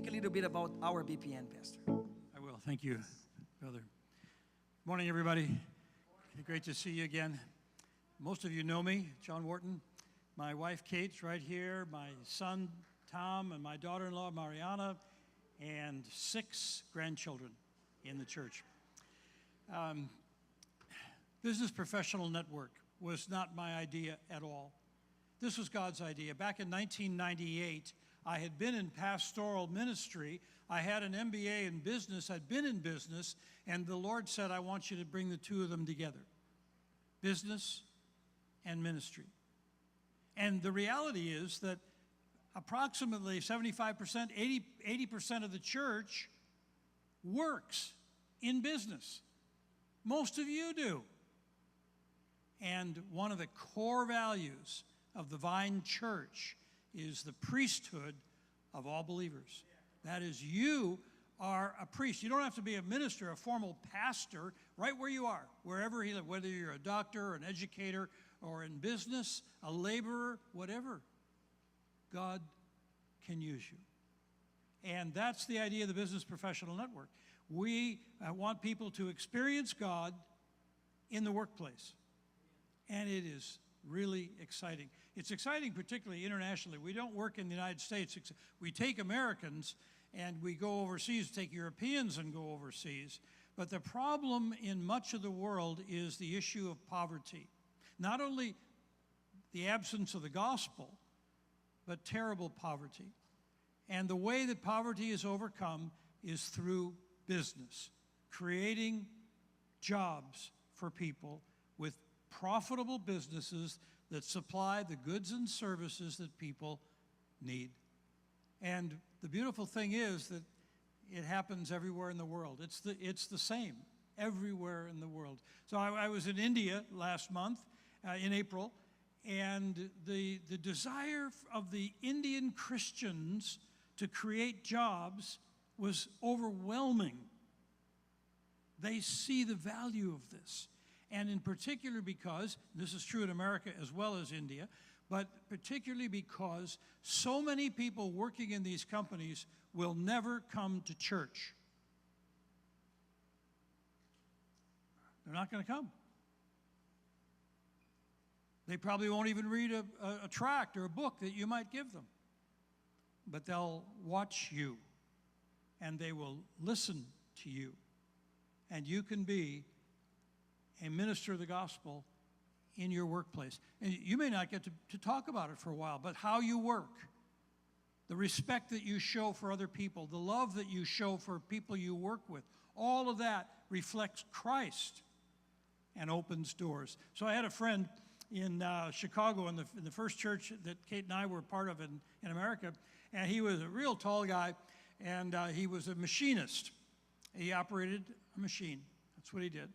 speak a little bit about our BPN, Pastor. I will. Thank you, Brother. Good morning, everybody. Great to see you again. Most of you know me, John Warton. My wife, Kate's right here. My son, Tom, and my daughter-in-law, Mariana, and 6 grandchildren in the church. Business Professional Network was not my idea at all. This was God's idea. Back in 1998, I had been in pastoral ministry. I had an MBA in business. I'd been in business, and the Lord said, I want you to bring the two of them together, business and ministry. And the reality is that approximately 75%, 80% of the church works in business. Most of you do. And one of the core values of the Vine Church is the priesthood of all believers. That is, you are a priest. You don't have to be a minister, a formal pastor, right where you are, wherever you live, whether you're a doctor, an educator, or in business, a laborer, whatever. God can use you. And that's the idea of the Business Professional Network. We want people to experience God in the workplace. And it is really exciting. It's exciting particularly internationally. We don't work in the United States. We take Americans and we go overseas, take Europeans and go overseas. But the problem in much of the world is the issue of poverty. Not only the absence of the gospel, but terrible poverty. And the way that poverty is overcome is through business, creating jobs for people with profitable businesses that supply the goods and services that people need. And the beautiful thing is that it happens everywhere in the world. It's the same everywhere in the world. So I was in India last month, in April, and the desire of the Indian Christians to create jobs was overwhelming. They see the value of this. And in particular because, this is true in America as well as India, but particularly because so many people working in these companies will never come to church. They're not going to come. They probably won't even read a tract or a book that you might give them. But they'll watch you, and they will listen to you. And you can be a minister of the gospel in your workplace. And you may not get to talk about it for a while, but how you work, the respect that you show for other people, the love that you show for people you work with, all of that reflects Christ and opens doors. So I had a friend in Chicago in the first church that Kate and I were part of in America, and he was a real tall guy, and he was a machinist. He operated a machine. That's what he did.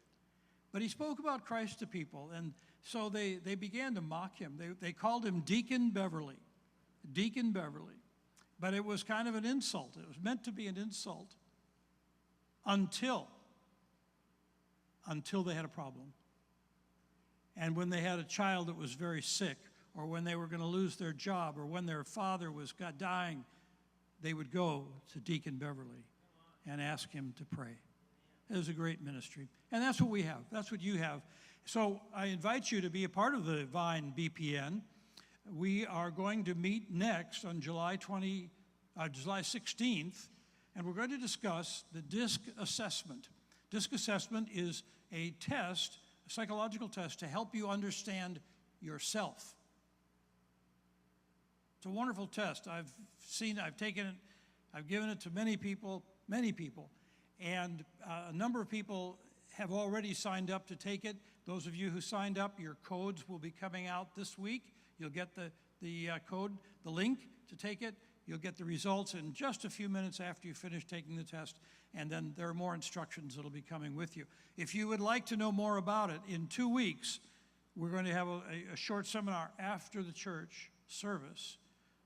But he spoke about Christ to people, and so they began to mock him. They called him Deacon Beverly. Deacon Beverly. But it was kind of an insult. It was meant to be an insult until they had a problem. And when they had a child that was very sick, or when they were going to lose their job, or when their father was dying, they would go to Deacon Beverly and ask him to pray. It was a great ministry. And that's what we have. That's what you have. So I invite you to be a part of the Vine BPN. We are going to meet next on July 16th, and we're going to discuss the DISC assessment. DISC assessment is a test, a psychological test, to help you understand yourself. It's a wonderful test. I've taken it, I've given it to many people, and a number of people have already signed up to take it. Those of you who signed up, your codes will be coming out this week. You'll get the code, the link to take it. You'll get the results in just a few minutes after you finish taking the test, and then there are more instructions that will be coming with you. If you would like to know more about it, in 2 weeks, we're going to have a short seminar after the church service,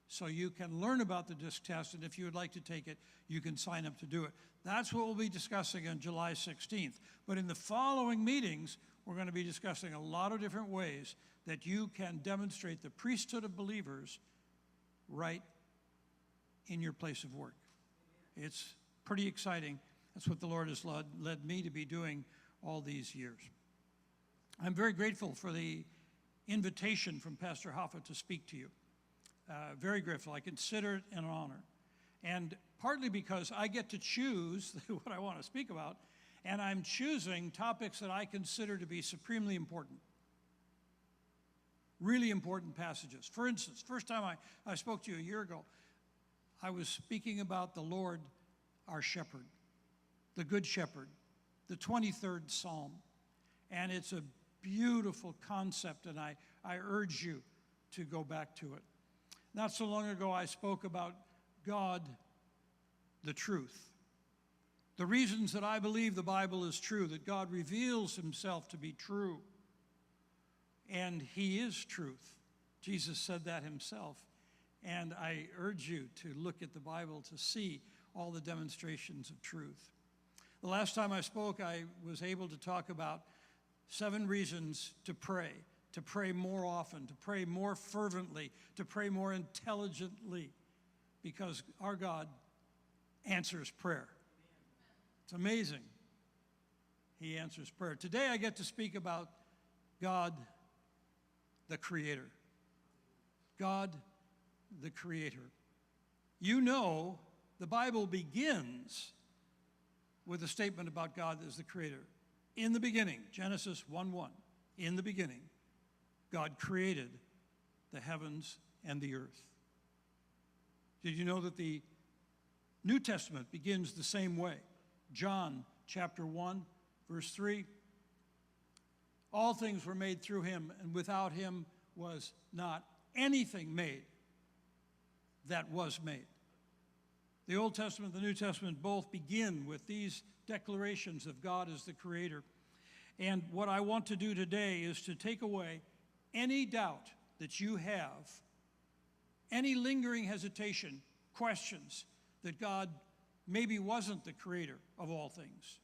so you can learn about the DISC test, and if you would like to take it, you can sign up to do it. That's what we'll be discussing on July 16th. But in the following meetings, we're going to be discussing a lot of different ways that you can demonstrate the priesthood of believers right in your place of work. It's pretty exciting. That's what the Lord has led me to be doing all these years. I'm very grateful for the invitation from Pastor Hoffa to speak to you. Very grateful. I consider it an honor. And partly because I get to choose what I want to speak about, and I'm choosing topics that I consider to be supremely important. Really important passages. For instance, first time I spoke to you a year ago, I was speaking about the Lord, our shepherd, the good shepherd, the 23rd Psalm. And it's a beautiful concept, and I urge you to go back to it. Not so long ago, I spoke about God, the truth. The reasons that I believe the Bible is true, that God reveals himself to be true. And he is truth. Jesus said that himself. And I urge you to look at the Bible to see all the demonstrations of truth. The last time I spoke, I was able to talk about 7 reasons to pray more often, to pray more fervently, to pray more intelligently, because our God answers prayer. It's amazing. He answers prayer. Today I get to speak about God, the Creator. God, the Creator. You know, the Bible begins with a statement about God as the Creator. In the beginning, Genesis 1:1, in the beginning, God created the heavens and the earth. Did you know that the New Testament begins the same way? John chapter 1, verse 3. All things were made through him, and without him was not anything made that was made. The Old Testament and the New Testament both begin with these declarations of God as the Creator. And what I want to do today is to take away any doubt that you have, any lingering hesitation, questions that God maybe wasn't the creator of all things.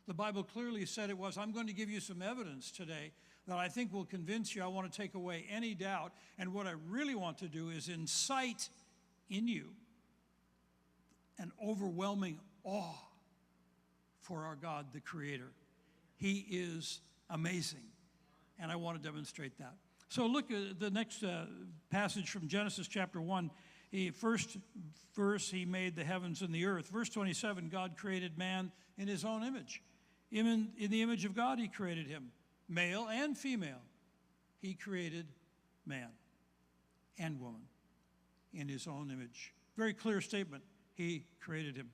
The Bible clearly said it was. I'm going to give you some evidence today that I think will convince you. I want to take away any doubt. And what I really want to do is incite in you an overwhelming awe for our God, the Creator. He is amazing, and I want to demonstrate that. So look at the next passage from Genesis chapter 1. First verse, he made the heavens and the earth. Verse 27, God created man in his own image. In the image of God, he created him. Male and female, he created man and woman in his own image. Very clear statement. He created him.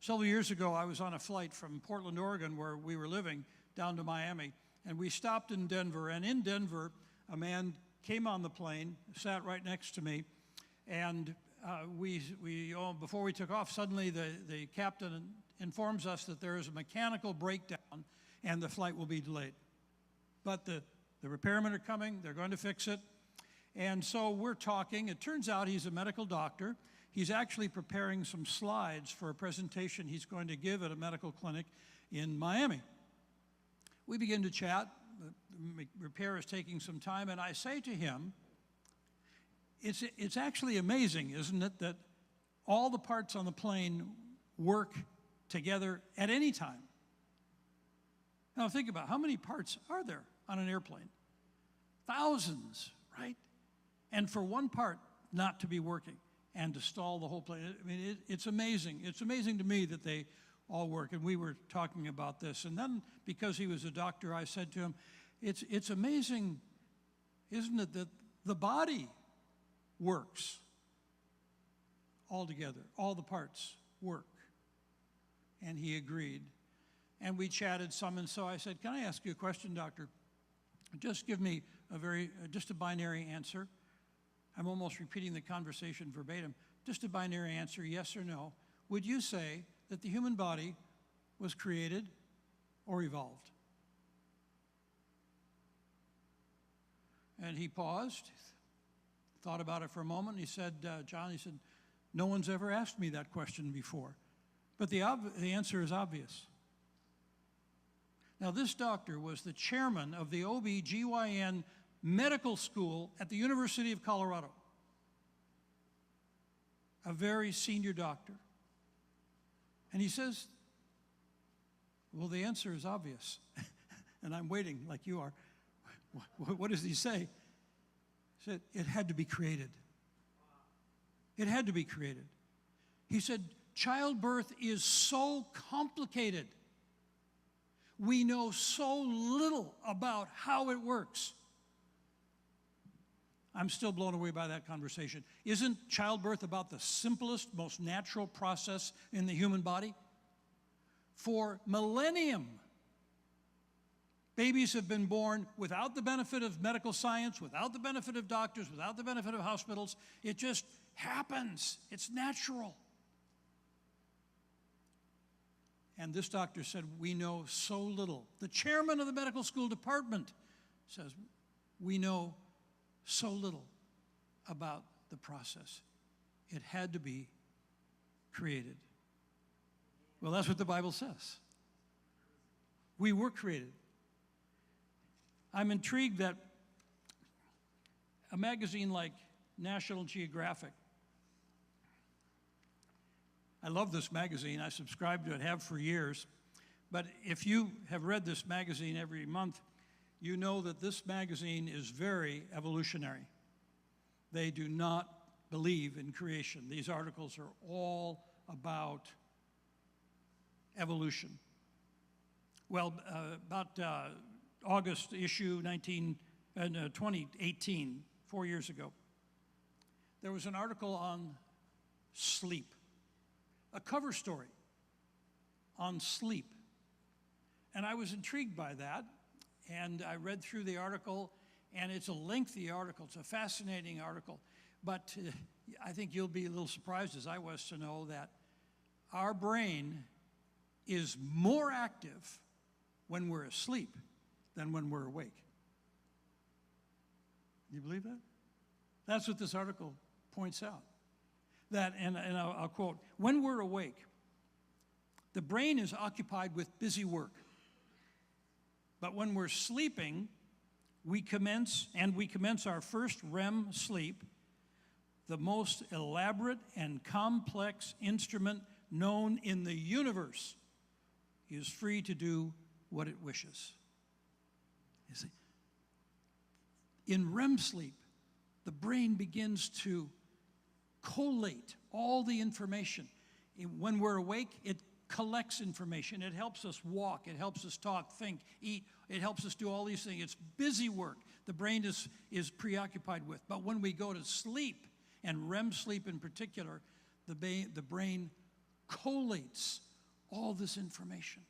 Several years ago, I was on a flight from Portland, Oregon, where we were living, down to Miami, and we stopped in Denver. And in Denver, a man came on the plane, sat right next to me, and before we took off, suddenly the captain informs us that there is a mechanical breakdown and the flight will be delayed. But the repairmen are coming, they're going to fix it. And so we're talking. It turns out he's a medical doctor. He's actually preparing some slides for a presentation he's going to give at a medical clinic in Miami. We begin to chat. The repair is taking some time, and I say to him, it's actually amazing, isn't it, that all the parts on the plane work together at any time. Now think about how many parts are there on an airplane? Thousands, right? And for one part not to be working and to stall the whole plane. I mean, it's amazing. It's amazing to me that they all work. And we were talking about this. And then because he was a doctor, I said to him, it's amazing, isn't it, that the body works all together. All the parts work. And he agreed. And we chatted some, and so I said, can I ask you a question, doctor? Just give me just a binary answer. I'm almost repeating the conversation verbatim. Just a binary answer, yes or no. Would you say that the human body was created or evolved? And he paused, thought about it for a moment. He said, John, no one's ever asked me that question before. But the answer is obvious. Now, this doctor was the chairman of the OB/GYN medical school at the University of Colorado. A very senior doctor. And he says, well, the answer is obvious. And I'm waiting like you are. What does he say? He said, it had to be created. It had to be created. He said, childbirth is so complicated. We know so little about how it works. I'm still blown away by that conversation. Isn't childbirth about the simplest, most natural process in the human body? For millennium, babies have been born without the benefit of medical science, without the benefit of doctors, without the benefit of hospitals. It just happens. It's natural. And this doctor said, we know so little. The chairman of the medical school department says, we know so little about the process. It had to be created. Well, that's what the Bible says. We were created. I'm intrigued that a magazine like National Geographic, I love this magazine. I subscribe to it, have for years. But if you have read this magazine every month, you know that this magazine is very evolutionary. They do not believe in creation. These articles are all about evolution. Well, about August issue 2018, 4 years ago, there was an article on sleep, a cover story on sleep. And I was intrigued by that, and I read through the article, and it's a lengthy article. It's a fascinating article. But I think you'll be a little surprised, as I was, to know that our brain is more active when we're asleep than when we're awake. Do you believe that? That's what this article points out. That, and I'll quote, when we're awake, the brain is occupied with busy work. But when we're sleeping, we commence our first REM sleep, the most elaborate and complex instrument known in the universe is free to do what it wishes. You see, in REM sleep, the brain begins to collate all the information. When we're awake, it collects information. It helps us walk. It helps us talk, think, eat. It helps us do all these things. It's busy work the brain is preoccupied with. But when we go to sleep, and REM sleep in particular, the brain collates all this information.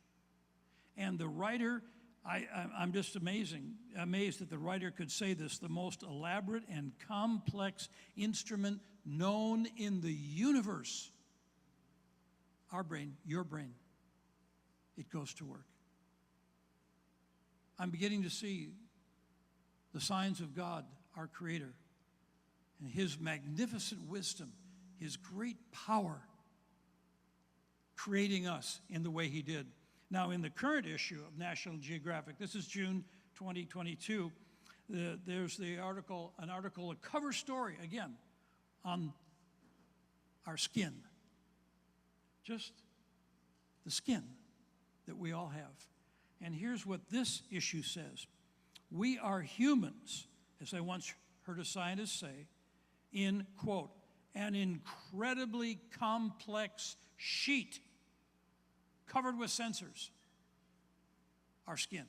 And the writer, I'm just amazed that the writer could say this, the most elaborate and complex instrument known in the universe. Our brain, your brain, it goes to work. I'm beginning to see the signs of God, our Creator, and His magnificent wisdom, His great power, creating us in the way He did. Now, in the current issue of National Geographic, this is June 2022, there's an article, a cover story, again, on our skin. Just the skin that we all have. And here's what this issue says. We are humans, as I once heard a scientist say, in, quote, an incredibly complex sheet covered with sensors, our skin.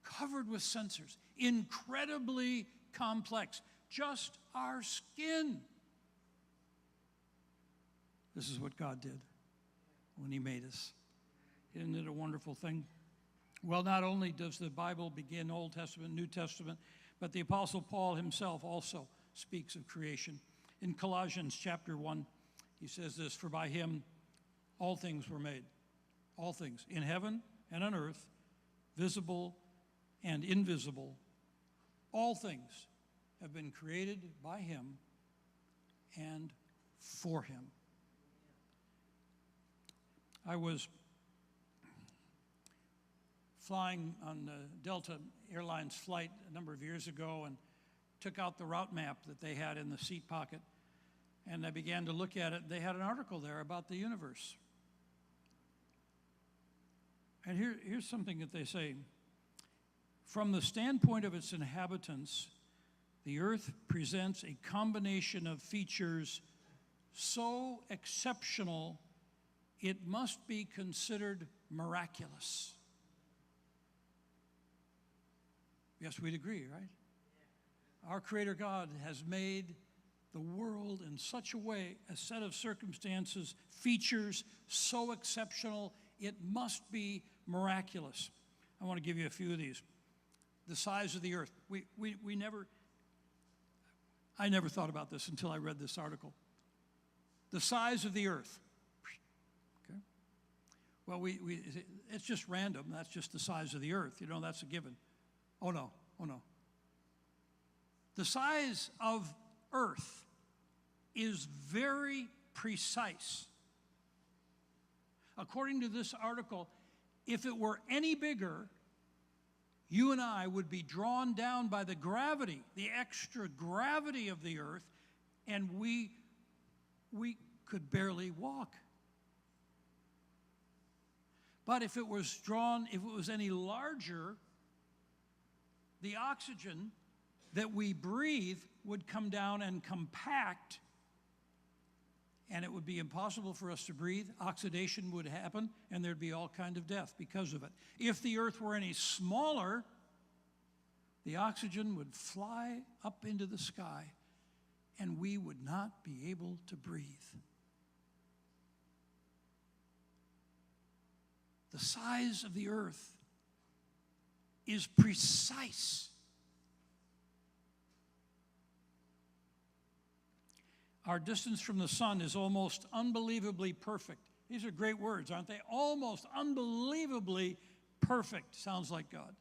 Covered with sensors, incredibly complex, just our skin. This is what God did when He made us. Isn't it a wonderful thing? Well, not only does the Bible begin Old Testament, New Testament, but the Apostle Paul himself also speaks of creation. In Colossians chapter 1, he says this, for by Him all things were made, all things, in heaven and on earth, visible and invisible. All things have been created by Him and for Him. I was flying on the Delta Airlines flight a number of years ago and took out the route map that they had in the seat pocket. and I began to look at it. They had an article there about the universe. And here's something that they say. From the standpoint of its inhabitants, the earth presents a combination of features so exceptional it must be considered miraculous. Yes, we'd agree, right? Our Creator God has made the world in such a way, a set of circumstances, features so exceptional, it must be miraculous. I want to give you a few of these. The size of the earth. I never thought about this until I read this article. The size of the earth. Okay. Well, it's just random. That's just the size of the earth. You know, that's a given. Oh no. The size of earth is very precise. According to this article, if it were any bigger, you and I would be drawn down by the gravity, the extra gravity of the earth, and we could barely walk. But if it was any larger, the oxygen that we breathe would come down and compact, and it would be impossible for us to breathe. Oxidation would happen, and there'd be all kind of death because of it. If the earth were any smaller, the oxygen would fly up into the sky, and we would not be able to breathe. The size of the earth is precise. Our distance from the sun is almost unbelievably perfect. These are great words, aren't they? Almost unbelievably perfect. Sounds like God.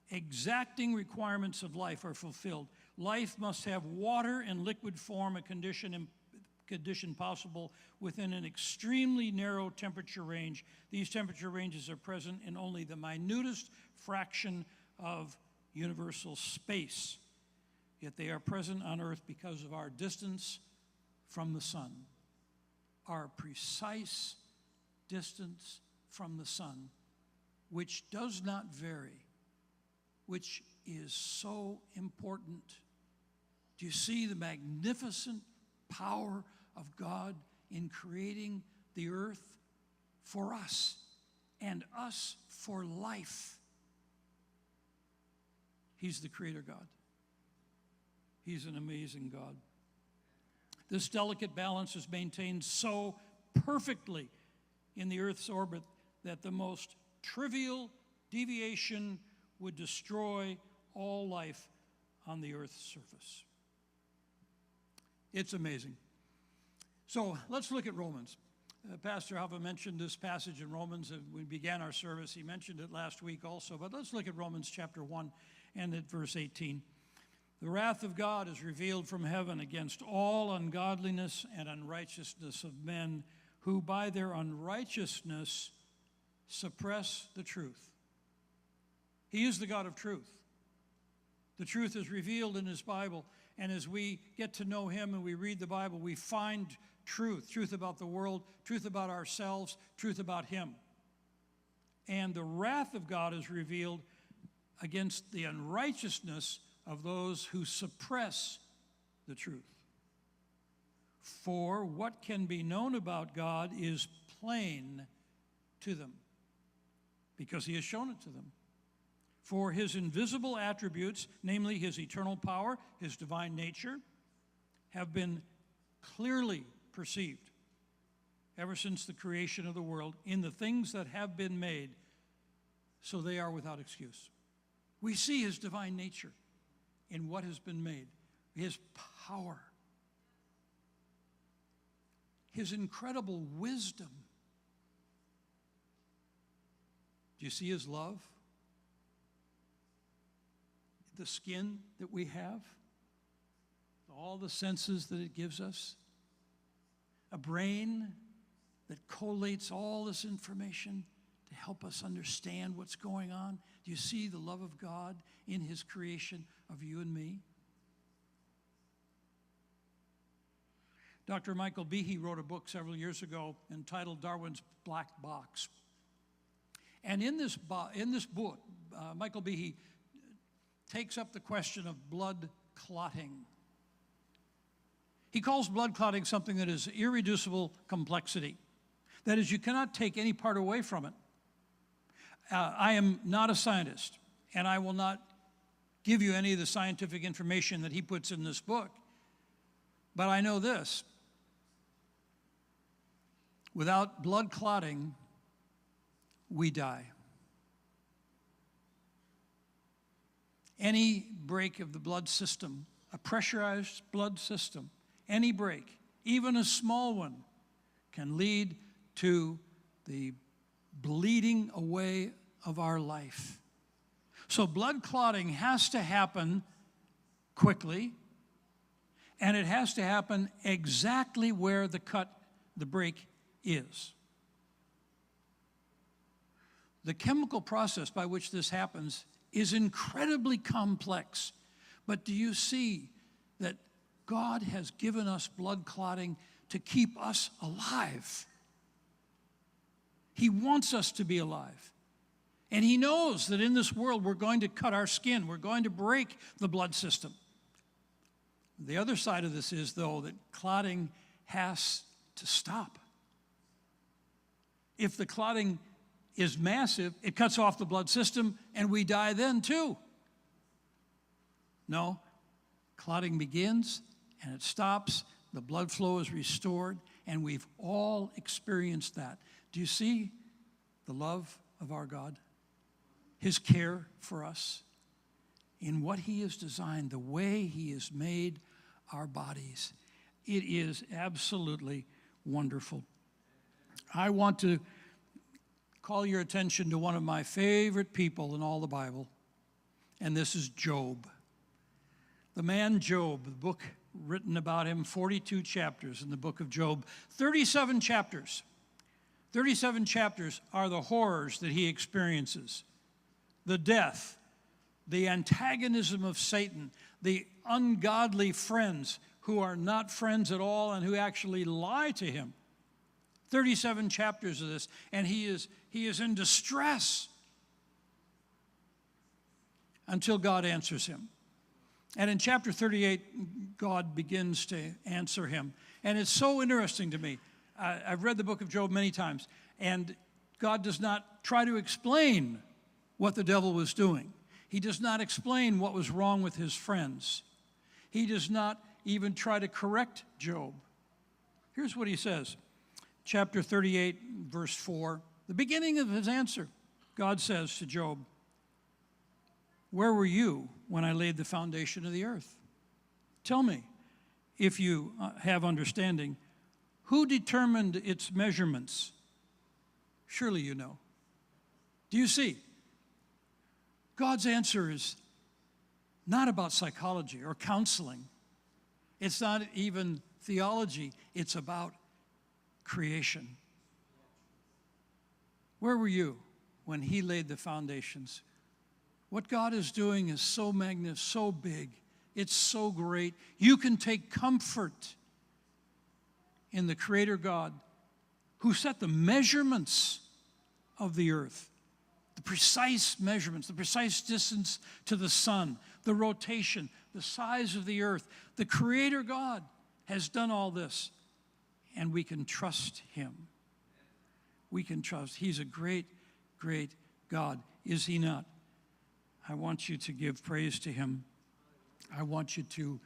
Exacting requirements of life are fulfilled. Life must have water in liquid form, a condition possible within an extremely narrow temperature range. These temperature ranges are present in only the minutest fraction of universal space. Yet they are present on earth because of our distance from the sun. Our precise distance from the sun, which does not vary, which is so important. Do you see the magnificent power of God in creating the earth for us and us for life? He's the Creator God. He's an amazing God. This delicate balance is maintained so perfectly in the Earth's orbit that the most trivial deviation would destroy all life on the Earth's surface. It's amazing. So let's look at Romans. Pastor Alva mentioned this passage in Romans as we began our service. He mentioned it last week also, but let's look at Romans chapter 1 and at verse 18. The wrath of God is revealed from heaven against all ungodliness and unrighteousness of men who by their unrighteousness suppress the truth. He is the God of truth. The truth is revealed in His Bible, and as we get to know Him and we read the Bible, we find truth about the world, truth about ourselves, truth about Him. And the wrath of God is revealed against the unrighteousness of those who suppress the truth. For what can be known about God is plain to them, because He has shown it to them. For His invisible attributes, namely His eternal power, His divine nature, have been clearly perceived ever since the creation of the world in the things that have been made, so they are without excuse. We see His divine nature in what has been made, His power, His incredible wisdom. Do you see His love? The skin that we have, all the senses that it gives us, a brain that collates all this information to help us understand what's going on. Do you see the love of God in His creation of you and me? Dr. Michael Behe wrote a book several years ago entitled Darwin's Black Box. And in this book, Michael Behe takes up the question of blood clotting. He calls blood clotting something that is irreducible complexity. That is, you cannot take any part away from it. I am not a scientist, and I will not give you any of the scientific information that he puts in this book. But I know this: without blood clotting, we die. Any break of the blood system, a pressurized blood system, any break, even a small one, can lead to the bleeding away of our life. So blood clotting has to happen quickly, and it has to happen exactly where the break is. The chemical process by which this happens is incredibly complex. But do you see that God has given us blood clotting to keep us alive? He wants us to be alive. And he knows that in this world we're going to cut our skin. We're going to break the blood system. The other side of this is, though, that clotting has to stop. If the clotting is massive, it cuts off the blood system, and we die then too. No, clotting begins, and it stops. The blood flow is restored, and we've all experienced that. Do you see the love of our God? His care for us in what he has designed, the way he has made our bodies. It is absolutely wonderful. I want to call your attention to one of my favorite people in all the Bible, and this is Job. The man Job, the book written about him, 42 chapters in the book of Job, 37 chapters. 37 chapters are the horrors that he experiences. The death, the antagonism of Satan, the ungodly friends who are not friends at all and who actually lie to him. 37 chapters of this, and he is in distress until God answers him. And in chapter 38, God begins to answer him. And it's so interesting to me. I've read the book of Job many times, and God does not try to explain what the devil was doing. He does not explain what was wrong with his friends. He does not even try to correct Job. Here's what he says. Chapter 38, verse 4, the beginning of his answer. God says to Job, "Where were you when I laid the foundation of the earth? Tell me, if you have understanding, who determined its measurements? Surely you know." Do you see? God's answer is not about psychology or counseling. It's not even theology. It's about creation. Where were you when he laid the foundations? What God is doing is so magnificent, so big. It's so great. You can take comfort in the Creator God who set the measurements of the earth, the precise measurements, the precise distance to the sun, the rotation, the size of the earth. The Creator God has done all this, and we can trust him. We can trust. He's a great, great God, is he not? I want you to give praise to him. I want you to,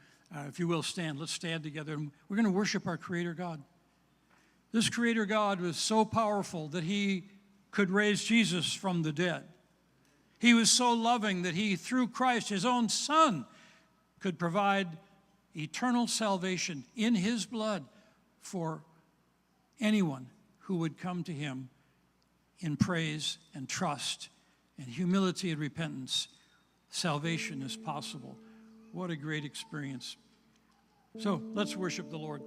if you will, stand. Let's stand together, and we're going to worship our Creator God. This Creator God was so powerful that he could raise Jesus from the dead. He was so loving that he, through Christ, his own Son, could provide eternal salvation in his blood for anyone who would come to him in praise and trust and humility and repentance. Salvation is possible. What a great experience. So let's worship the Lord.